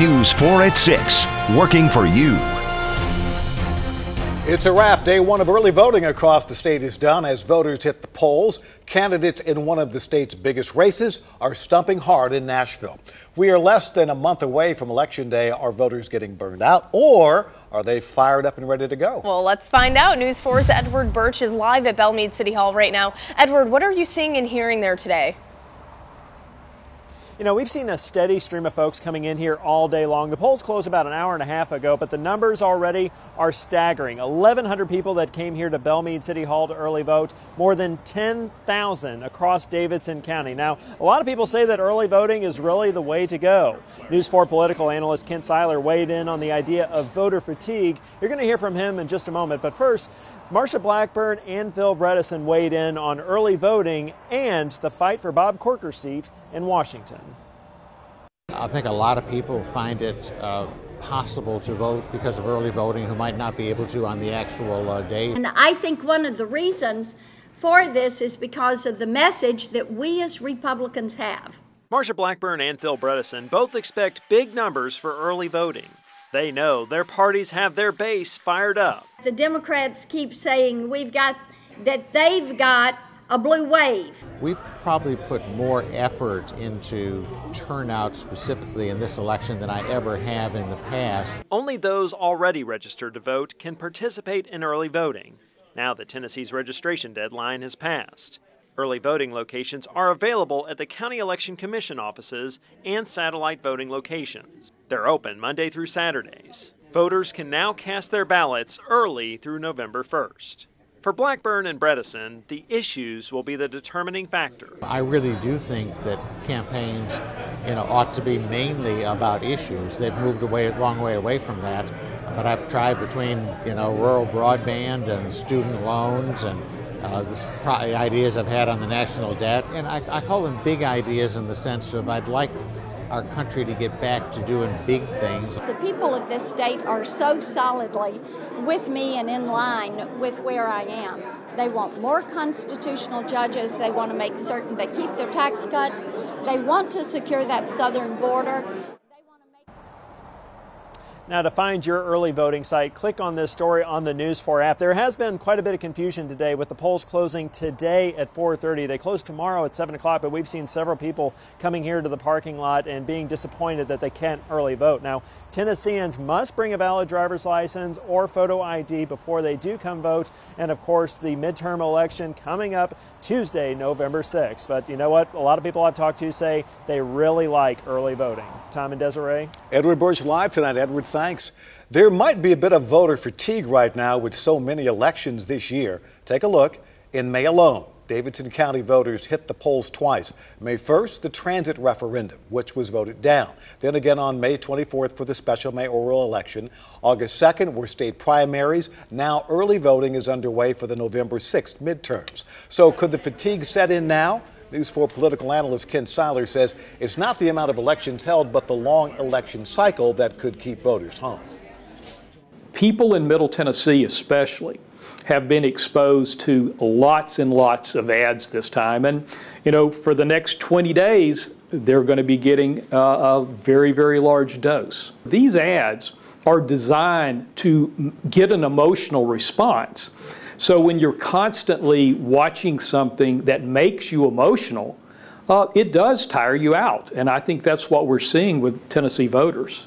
News 4 at 6, working for you. It's a wrap. Day one of early voting across the state is done as voters hit the polls. Candidates in one of the state's biggest races are stumping hard in Nashville. We are less than a month away from Election Day. Are voters getting burned out, or are they fired up and ready to go? Well, let's find out. News 4's Edward Birch is live at Bellmead City Hall right now. Edward, what are you seeing and hearing there today? You know, we've seen a steady stream of folks coming in here all day long. The polls closed about an hour and a half ago, but the numbers already are staggering. 1,100 people that came here to Bellmead City Hall to early vote, more than 10,000 across Davidson County. Now, a lot of people say that early voting is really the way to go. News 4 political analyst Kent Seiler weighed in on the idea of voter fatigue. You're going to hear from him in just a moment, but first, Marsha Blackburn and Phil Bredesen weighed in on early voting and the fight for Bob Corker's seat in Washington. I think a lot of people find it possible to vote because of early voting who might not be able to on the actual day. And I think one of the reasons for this is because of the message that we as Republicans have. Marsha Blackburn and Phil Bredesen both expect big numbers for early voting. They know their parties have their base fired up. The Democrats keep saying they've got a blue wave. We've probably put more effort into turnout specifically in this election than I ever have in the past. Only those already registered to vote can participate in early voting, now that Tennessee's registration deadline has passed. Early voting locations are available at the County Election Commission offices and satellite voting locations. They're open Monday through Saturdays. Voters can now cast their ballots early through November 1st. For Blackburn and Bredesen, the issues will be the determining factor. I really do think that campaigns, ought to be mainly about issues. They've moved away a long way away from that. But I've tried between, rural broadband and student loans and the ideas I've had on the national debt. And I call them big ideas in the sense of I'd like our country to get back to doing big things. The people of this state are so solidly with me and in line with where I am. They want more constitutional judges. They want to make certain they keep their tax cuts. They want to secure that southern border. Now, to find your early voting site, click on this story on the News 4 app. There has been quite a bit of confusion today with the polls closing today at 4:30. They close tomorrow at 7 o'clock, but we've seen several people coming here to the parking lot and being disappointed that they can't early vote. Now, Tennesseans must bring a valid driver's license or photo ID before they do come vote. And, of course, the midterm election coming up Tuesday, November 6th. But you know what? A lot of people I've talked to say they really like early voting. Tom and Desiree? Edward Birch live tonight. Edward, thanks. There might be a bit of voter fatigue right now with so many elections this year. Take a look. In May alone, Davidson County voters hit the polls twice. May 1st, the transit referendum, which was voted down. Then again on May 24th for the special mayoral election. August 2nd were state primaries. Now early voting is underway for the November 6th midterms. So could the fatigue set in now? News 4 political analyst Kent Seiler says it's not the amount of elections held, but the long election cycle that could keep voters home. People in Middle Tennessee especially have been exposed to lots and lots of ads this time. And, for the next 20 days, they're going to be getting a very, very large dose. These ads are designed to get an emotional response. So when you're constantly watching something that makes you emotional, it does tire you out. And I think that's what we're seeing with Tennessee voters.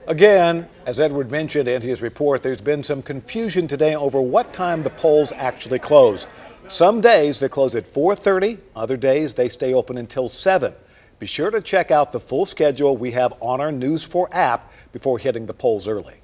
Again, as Edward mentioned in his report, there's been some confusion today over what time the polls actually close. Some days they close at 4:30, other days they stay open until 7. Be sure to check out the full schedule we have on our News 4 app before hitting the polls early.